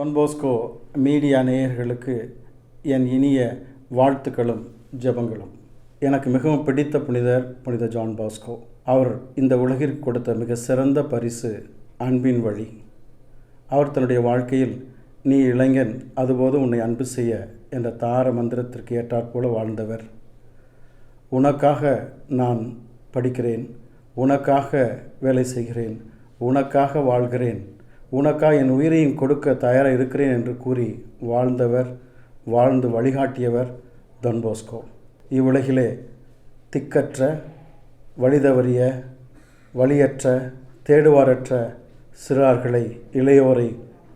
Don Bosco media நேயர்களுக்கு என் இனிய வாழ்த்துக்களும் ஜெபங்களும். எனக்கு மிகவும் பிடித்த புனித ஜான் பாஸ்கோ. அவர் இந்த உலகிற்கு கொடுத்த மிக சிறந்த பரிசு அன்பின் வழி. அவர் தன்னுடைய வாழ்க்கையில் நீ இளைஞன், அதுபோது உன்னை அன்பு செய்ய என்ற தார மந்திரத்திற்கு ஏற்றாற்போல வாழ்ந்தவர். உனக்காக நான் படிக்கிறேன், உனக்காக வேலை செய்கிறேன், உனக்காக வாழ்கிறேன், உனக்காக என் உயிரையும் கொடுக்க தயாராக இருக்கிறேன் என்று கூறி வாழ்ந்து வழிகாட்டியவர் டான் போஸ்கோ. இவ்வுலகிலே திக்கற்ற, வழிதவறிய, வழியற்ற, தேடுவாரற்ற சிறார்களை, இளையோரை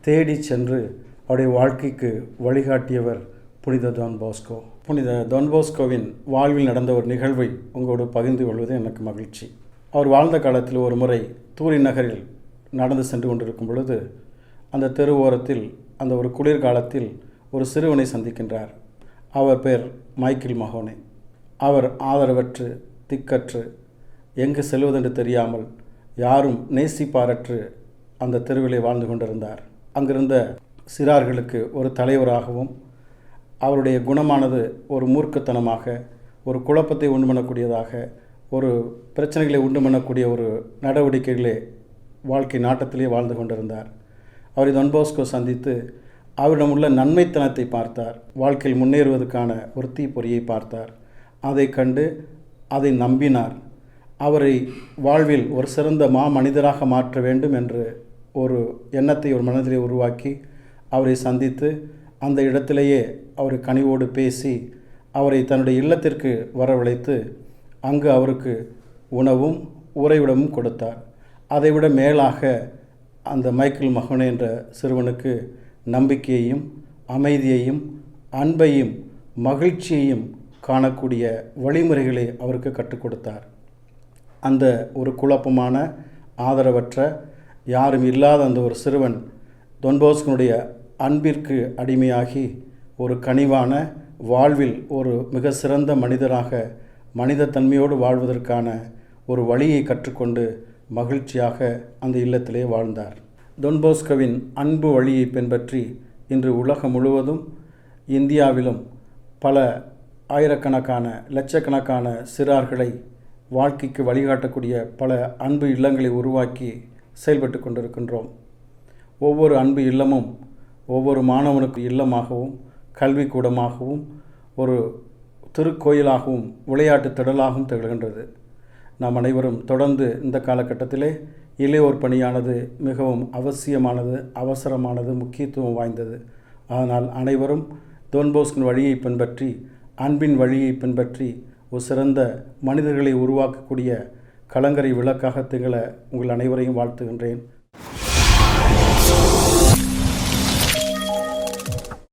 தேடி சென்று அவருடைய வாழ்க்கைக்கு வழிகாட்டியவர் புனித டான் போஸ்கோ. புனித டான் போஸ்கோவின் வாழ்வில் நடந்த ஒரு நிகழ்வை உங்களோடு பகிர்ந்து கொள்வது எனக்கு மகிழ்ச்சி. அவர் வாழ்ந்த காலத்தில் ஒரு முறை தூரின் நகரில் நடந்து சென்று கொண்டிருக்கும் பொழுது அந்த தெரு ஓரத்தில் அந்த ஒரு குளிர்காலத்தில் ஒரு சிறுவனை சந்திக்கின்றார். அவர் பெயர் மைக்கேல் மஹோனே. அவர் ஆதரவற்று, திக்கற்று, எங்கு செல்வதென்று தெரியாமல், யாரும் நேசிப்பாரற்று அந்த தெருவிலே வாழ்ந்து கொண்டிருந்தார். அங்கிருந்த சிறார்களுக்கு ஒரு தலைவராகவும், அவருடைய குணமானது ஒரு மூர்க்கத்தனமாக, ஒரு குழப்பத்தை உண்டு பண்ணக்கூடியதாக, ஒரு பிரச்சனைகளை உண்டு பண்ணக்கூடிய ஒரு நடவடிக்கைகளே வாழ்க்கை நாட்டத்திலே வாழ்ந்து கொண்டிருந்தார். அவரை டான் போஸ்கோ சந்தித்து அவரிடம் உள்ள நன்மைத்தனத்தை பார்த்தார். வாழ்க்கையில் முன்னேறுவதற்கான ஒரு தீப்பொறியை பார்த்தார். அதை கண்டு அதை நம்பினார். அவரை வாழ்வில் ஒரு சிறந்த மனிதராக மாற்ற வேண்டும் என்று ஒரு எண்ணத்தை ஒரு மனதிலே உருவாக்கி அவரை சந்தித்து அந்த இடத்திலேயே அவர் கனிவோடு பேசி அவரை தன்னுடைய இல்லத்திற்கு வரவழைத்து அங்கு அவருக்கு உணவும் உறைவிடமும் கொடுத்தார். அதைவிட மேலாக அந்த மைக்கேல் மஹோனே என்ற சிறுவனுக்கு நம்பிக்கையையும், அமைதியையும், அன்பையும், மகிழ்ச்சியையும் காணக்கூடிய வழிமுறைகளை அவருக்கு கற்றுக் கொடுத்தார். அந்த ஒரு குழப்பமான, ஆதரவற்ற, யாரும் இல்லாத அந்த ஒரு சிறுவன் டான் போஸ்கோனுடைய அன்பிற்கு அடிமையாகி ஒரு கனிவான வாழ்வில் ஒரு மிக சிறந்த மனிதராக, மனித தன்மையோடு வாழ்வதற்கான ஒரு வழியை கற்றுக்கொண்டு மகிழ்ச்சியாக அந்த இல்லத்திலே வாழ்ந்தார். டான் போஸ்கோவின் அன்பு வழியை பின்பற்றி இன்று உலகம் முழுவதும், இந்தியாவிலும் பல ஆயிரக்கணக்கான, லட்சக்கணக்கான சிறார்களை வாழ்க்கைக்கு வழிகாட்டக்கூடிய பல அன்பு இல்லங்களை உருவாக்கி செயல்பட்டு கொண்டிருக்கின்றோம். ஒவ்வொரு அன்பு இல்லமும் ஒவ்வொரு மாணவனுக்கு இல்லமாகவும், கல்விக்கூடமாகவும், ஒரு திருக்கோயிலாகவும், விளையாட்டு திடலாகவும் திகழ்கின்றது. நாம் அனைவரும் தொடர்ந்து இந்த காலகட்டத்திலே இளையோர் பணியானது மிகவும் அவசியமானது, அவசரமானது, முக்கியத்துவம் வாய்ந்தது. அதனால் அனைவரும் டான் போஸ்கோவின் வழியை பின்பற்றி, அன்பின் வழியை பின்பற்றி ஒரு சிறந்த மனிதர்களை உருவாக்கக்கூடிய கலங்கரை விளக்காக திகழ உங்கள் அனைவரையும் வாழ்த்துகின்றேன்.